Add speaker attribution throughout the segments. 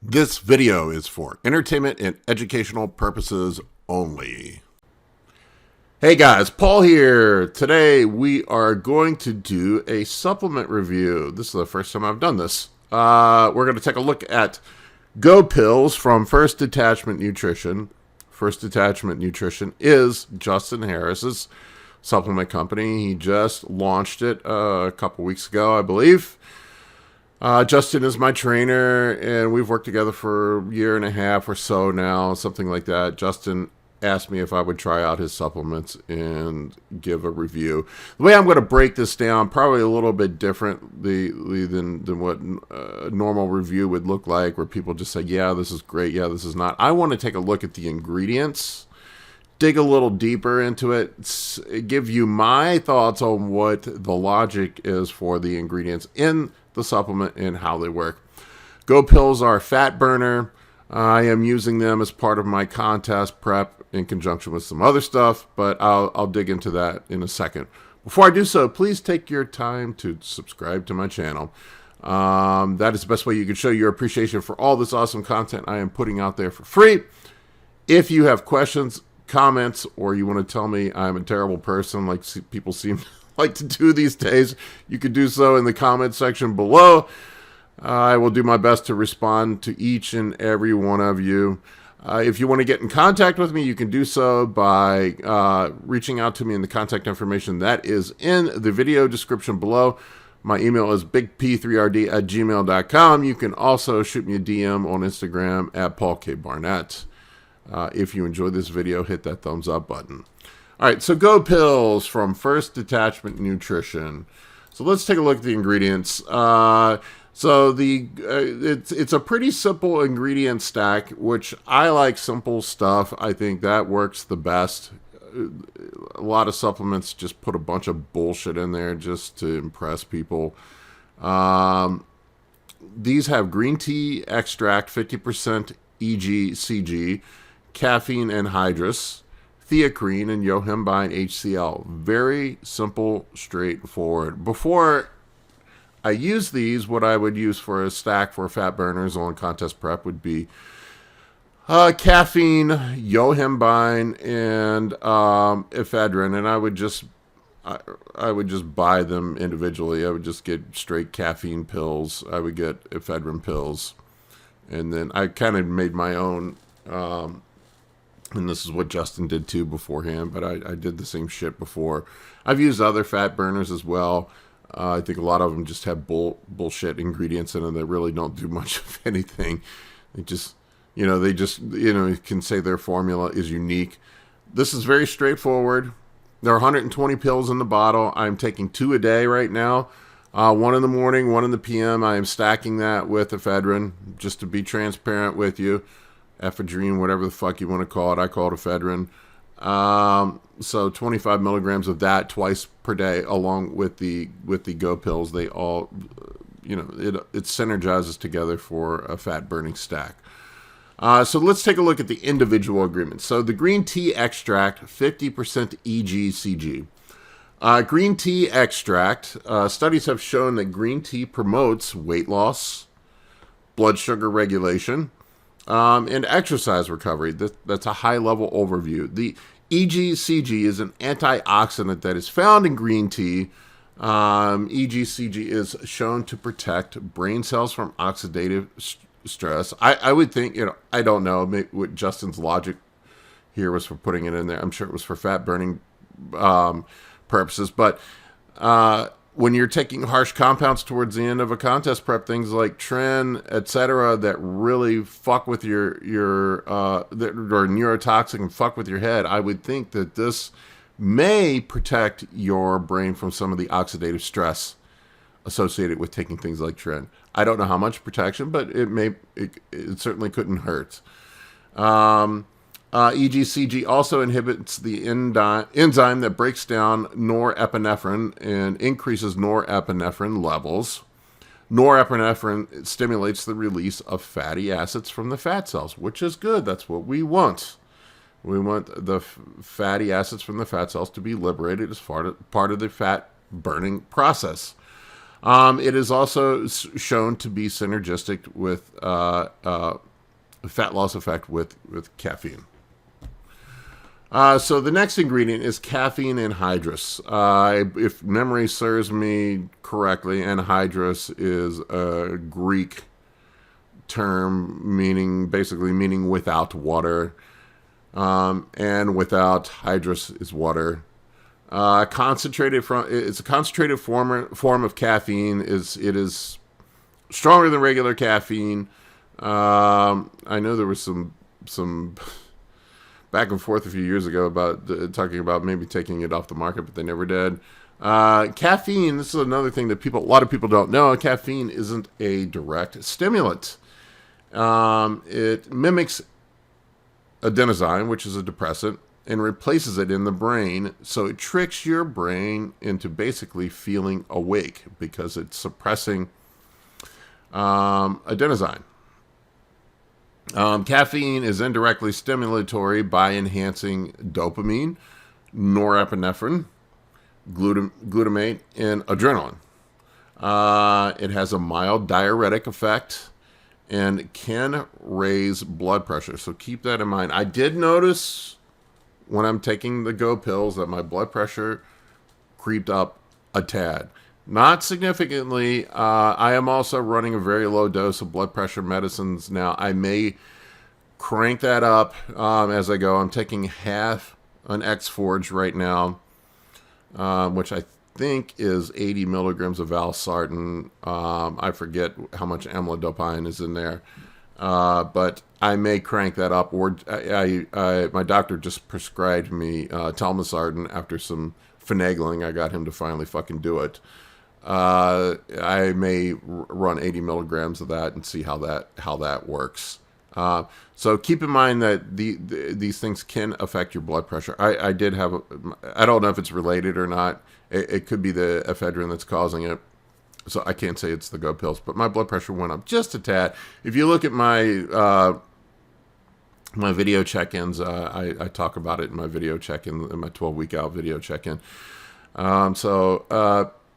Speaker 1: This video is for entertainment and educational purposes only. Hey guys, Paul here. Today we are going to do a supplement review. This is the first time I've done this. We're going to take a look at Go Pills from First Detachment Nutrition. First Detachment Nutrition is Justin Harris's supplement company. He just launched it a couple weeks ago, I believe. Justin is my trainer, and we've worked together for a year and a half or so now, something like that. Justin asked me if I would try out his supplements and give a review. The way I'm going to break this down, probably a little bit differently than what a normal review would look like, where people just say, yeah, this is great, yeah, this is not. I want to take a look at the ingredients, dig a little deeper into it, give you my thoughts on what the logic is for the ingredients in the supplement and how they work. Go Pills are a fat burner. I am using them as part of my contest prep in conjunction with some other stuff, but I'll dig into that in a second. Before I do so, please take your time to subscribe to my channel. That is the best way you can show your appreciation for all this awesome content I am putting out there for free. If you have questions, comments, or you want to tell me I'm a terrible person like people seem like to do these days, you could do so in the comment section below. I will do my best to respond to each and every one of you. If you want to get in contact with me, you can do so by reaching out to me in the contact information that is in the video description below. My email is bigp3rd@gmail.com. You can also shoot me a DM on Instagram at paulkbarnett. If you enjoyed this video, hit that thumbs up button. All right, so Go Pills from First Detachment Nutrition. So let's take a look at the ingredients. It's a pretty simple ingredient stack, which I like simple stuff. I think that works the best. A lot of supplements just put a bunch of bullshit in there just to impress people. These have green tea extract, 50% EGCG, caffeine anhydrous, Theacrine, and Yohimbine HCL. Very simple, straightforward. Before I use these, what I would use for a stack for fat burners on contest prep would be caffeine, Yohimbine, and ephedrine, and I would just buy them individually. I would just get straight caffeine pills. I would get ephedrine pills, and then I kind of made my own. And this is what Justin did too beforehand, but I did the same shit before. I've used other fat burners as well. I think a lot of them just have bullshit ingredients in them that really don't do much of anything. They just can say their formula is unique. This is very straightforward. There are 120 pills in the bottle. I'm taking 2 a day right now. 1 in the morning, 1 in the PM. I am stacking that with ephedrine, just to be transparent with you. Ephedrine, whatever the fuck you want to call it. I call it ephedrine. So 25 milligrams of that twice per day, along with the Go Pills. They all, it synergizes together for a fat burning stack. So let's take a look at the individual agreements. So the green tea extract, 50% EGCG. Green tea extract, studies have shown that green tea promotes weight loss, blood sugar regulation, and exercise recovery. That's a high-level overview. The EGCG is an antioxidant that is found in green tea. EGCG is shown to protect brain cells from oxidative stress. I would think, I don't know what Justin's logic here was for putting it in there. I'm sure it was for fat burning purposes, but when you're taking harsh compounds towards the end of a contest prep, things like tren, etc., that really fuck with that are neurotoxic and fuck with your head, I would think that this may protect your brain from some of the oxidative stress associated with taking things like tren. I don't know how much protection, but it certainly couldn't hurt. EGCG also inhibits the enzyme that breaks down norepinephrine and increases norepinephrine levels. Norepinephrine stimulates the release of fatty acids from the fat cells, which is good. That's what we want. We want the fatty acids from the fat cells to be liberated as part of the fat burning process. It is also shown to be synergistic with fat loss effect with caffeine. So the next ingredient is caffeine anhydrous. If memory serves me correctly, anhydrous is a Greek term basically meaning without water, and without hydrous is water. It's a concentrated form of caffeine. It is stronger than regular caffeine. I know there was some back and forth a few years ago about talking about maybe taking it off the market, but they never did. Caffeine, this is another thing that a lot of people don't know. Caffeine isn't a direct stimulant. It mimics adenosine, which is a depressant, and replaces it in the brain. So it tricks your brain into basically feeling awake because it's suppressing adenosine. Caffeine is indirectly stimulatory by enhancing dopamine, norepinephrine, glutamate, and adrenaline. It has a mild diuretic effect and can raise blood pressure. So keep that in mind. I did notice when I'm taking the Go pills that my blood pressure creeped up a tad. Not significantly. I am also running a very low dose of blood pressure medicines now. I may crank that up as I go. I'm taking half an X-Forge right now, which I think is 80 milligrams of valsartan. I forget how much amlodipine is in there, but I may crank that up. Or my doctor just prescribed me telmisartan after some finagling. I got him to finally fucking do it. I may run 80 milligrams of that and see how that works. So keep in mind that these things can affect your blood pressure. I did have I don't know if it's related or not. It could be the ephedrine that's causing it. So I can't say it's the Go pills, but my blood pressure went up just a tad. If you look at my my video check-ins, I talk about it in my video check-in, in my 12-week out video check-in.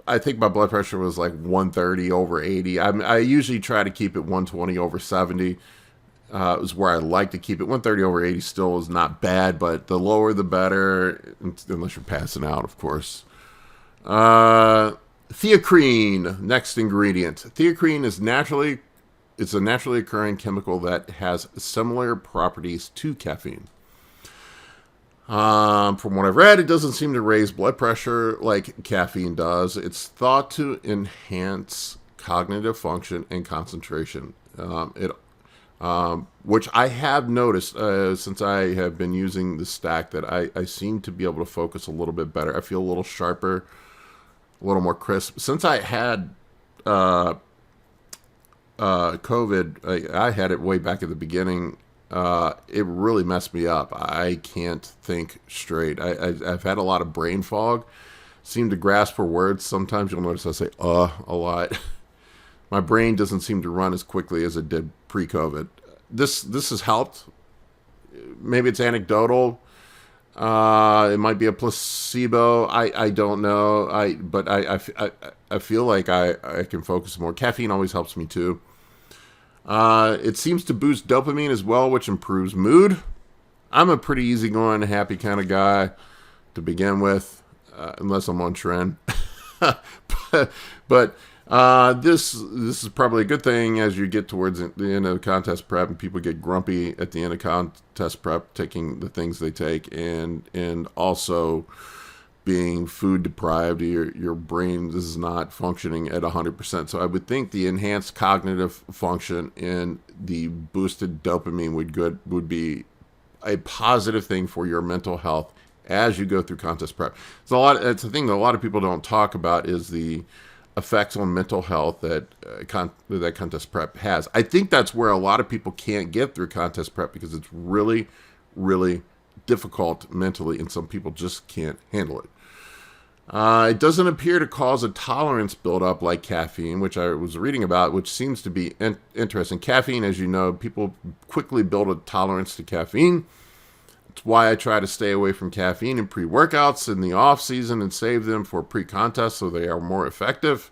Speaker 1: I think my blood pressure was like 130 over 80. I usually try to keep it 120 over 70. Is where I like to keep it. 130 over 80 still is not bad, but the lower the better, unless you're passing out, of course. Theacrine, next ingredient. Theacrine is a naturally occurring chemical that has similar properties to caffeine. From what I've read, it doesn't seem to raise blood pressure like caffeine does. It's thought to enhance cognitive function and concentration. Which I have noticed since I have been using the stack, that I seem to be able to focus a little bit better. I feel a little sharper, a little more crisp. Since I had COVID, I had it way back at the beginning. It really messed me up. I can't think straight. I've had a lot of brain fog. Seem to grasp for words. Sometimes you'll notice I say a lot. My brain doesn't seem to run as quickly as it did pre-COVID. This has helped. Maybe it's anecdotal. It might be a placebo. I don't know. But I feel like I can focus more. Caffeine always helps me too. It seems to boost dopamine as well, which improves mood. I'm a pretty easygoing, happy kind of guy to begin with, unless I'm on trend. but this is probably a good thing as you get towards the end of the contest prep and people get grumpy at the end of contest prep, taking the things they take, and also being food deprived. Your brain is not functioning at 100%. So I would think the enhanced cognitive function and the boosted dopamine would be a positive thing for your mental health as you go through contest prep. It's a thing that a lot of people don't talk about, is the effects on mental health that contest prep has. I think that's where a lot of people can't get through contest prep, because it's really, really difficult mentally, and some people just can't handle it. It doesn't appear to cause a tolerance buildup like caffeine, which I was reading about, which seems to be interesting. Caffeine, as you know, people quickly build a tolerance to caffeine. It's why I try to stay away from caffeine in pre-workouts in the off season and save them for pre-contest so they are more effective.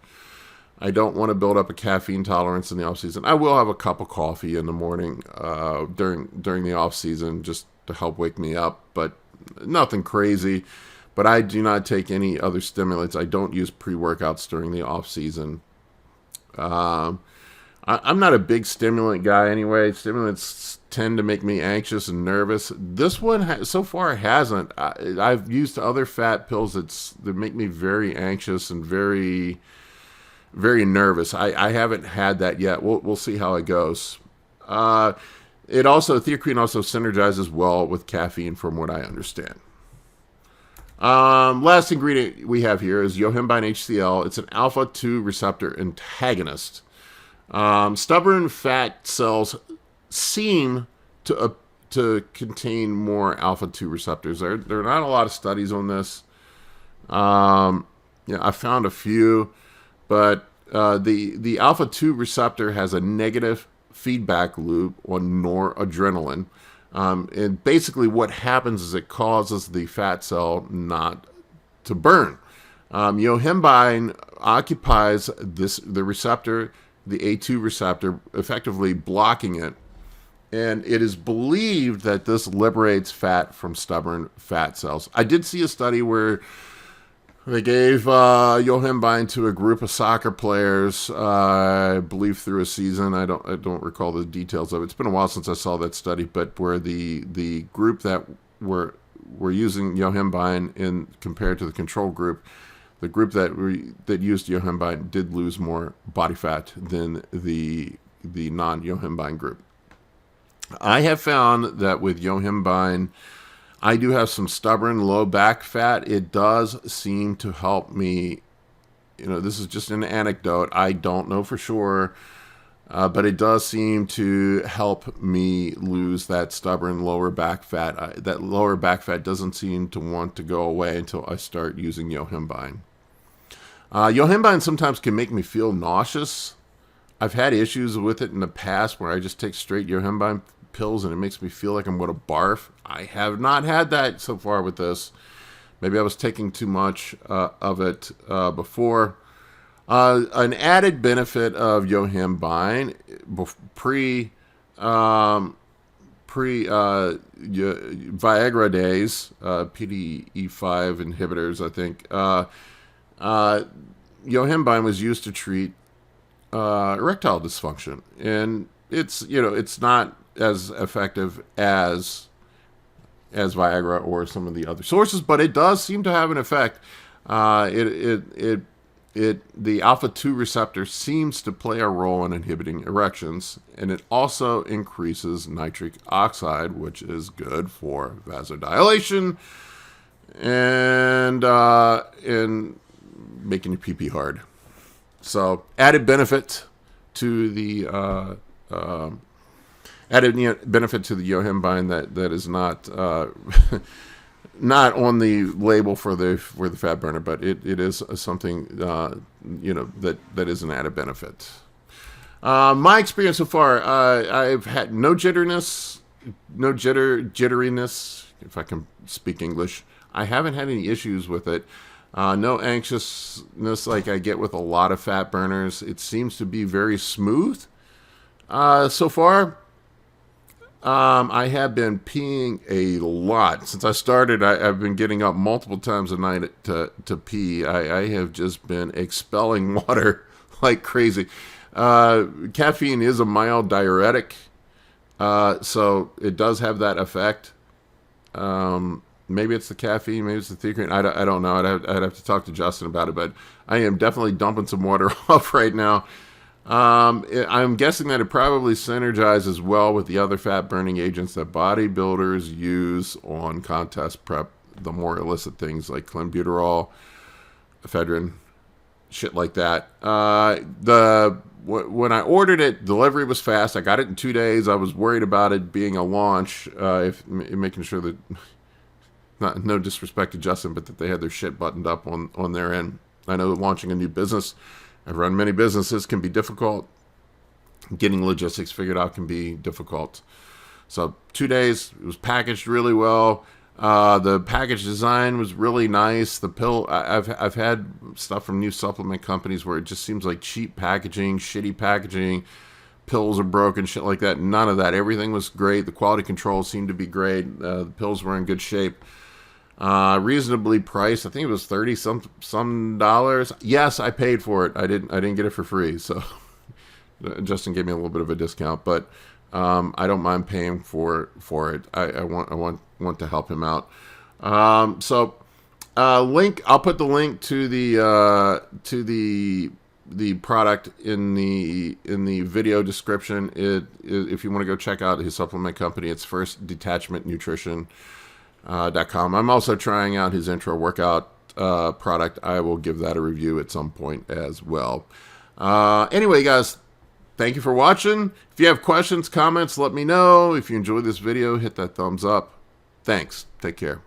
Speaker 1: I don't want to build up a caffeine tolerance in the off season. I will have a cup of coffee in the morning during the off season just to help wake me up, but nothing crazy. But I do not take any other stimulants. I don't use pre-workouts during the off season. I'm not a big stimulant guy anyway. Stimulants tend to make me anxious and nervous. This one so far hasn't. I've used other fat pills that make me very anxious and very, very nervous. I haven't had that yet. We'll see how it goes. Theacrine also synergizes well with caffeine, from what I understand. Last ingredient we have here is Yohimbine HCL. It's an alpha-2 receptor antagonist. Stubborn fat cells seem to contain more alpha-2 receptors. There are not a lot of studies on this. I found a few, but the alpha-2 receptor has a negative feedback loop on noradrenaline. And basically what happens is it causes the fat cell not to burn. Yohimbine occupies the receptor, the A2 receptor, effectively blocking it. And it is believed that this liberates fat from stubborn fat cells. I did see a study where they gave Yohimbine to a group of soccer players, I believe through a season. I don't recall the details of it. It's been a while since I saw that study, but where the group that were using Yohimbine in compared to the control group, the group that used Yohimbine did lose more body fat than the non-Yohimbine group. I have found that with Yohimbine, I do have some stubborn low back fat. It does seem to help me. This is just an anecdote. I don't know for sure, but it does seem to help me lose that stubborn lower back fat. That lower back fat doesn't seem to want to go away until I start using Yohimbine. Yohimbine sometimes can make me feel nauseous. I've had issues with it in the past where I just take straight Yohimbine pills and it makes me feel like I'm going to barf. I have not had that so far with this. Maybe I was taking too much of it before. An added benefit of Yohimbine pre Viagra days, PDE5 inhibitors, I think. Yohimbine was used to treat erectile dysfunction, and it's not as effective as Viagra or some of the other sources, but it does seem to have an effect. The alpha-2 receptor seems to play a role in inhibiting erections, and it also increases nitric oxide, which is good for vasodilation and in making your pee-pee hard. So added benefit to the Yohimbine that is not not on the label for the fat burner, but it is something that is an added benefit. My experience so far, I've had no jitteriness, if I can speak English. I haven't had any issues with it. No anxiousness like I get with a lot of fat burners. It seems to be very smooth so far. I have been peeing a lot. Since I started, I've been getting up multiple times a night to pee. I have just been expelling water like crazy. Caffeine is a mild diuretic, so it does have that effect. Maybe it's the caffeine, maybe it's the Theacrine. I don't know. I'd have to talk to Justin about it, but I am definitely dumping some water off right now. I'm guessing that it probably synergizes well with the other fat-burning agents that bodybuilders use on contest prep, the more illicit things like clenbuterol, ephedrine, shit like that. When I ordered it, delivery was fast. I got it in 2 days. I was worried about it being a launch, making sure that, no disrespect to Justin, but that they had their shit buttoned up on their end. I know that launching a new business, I've run many businesses, can be difficult. Getting logistics figured out can be difficult. So 2 days, it was packaged really well. The package design was really nice. The pill, I've had stuff from new supplement companies where it just seems like cheap packaging, shitty packaging, pills are broken, shit like that. None of that. Everything was great. The quality control seemed to be great. The pills were in good shape. Reasonably priced. I think it was $30 some dollars. Yes, I paid for it. I didn't get it for free. So Justin gave me a little bit of a discount, but I don't mind paying for it. I want to help him out. Link. I'll put the link to the product in the video description. If you want to go check out his supplement company, it's first Detachment Nutrition. .com. I'm also trying out his intro workout product. I will give that a review at some point as well. Anyway, guys, thank you for watching. If you have questions, comments, let me know. If you enjoyed this video, hit that thumbs up. Thanks. Take care.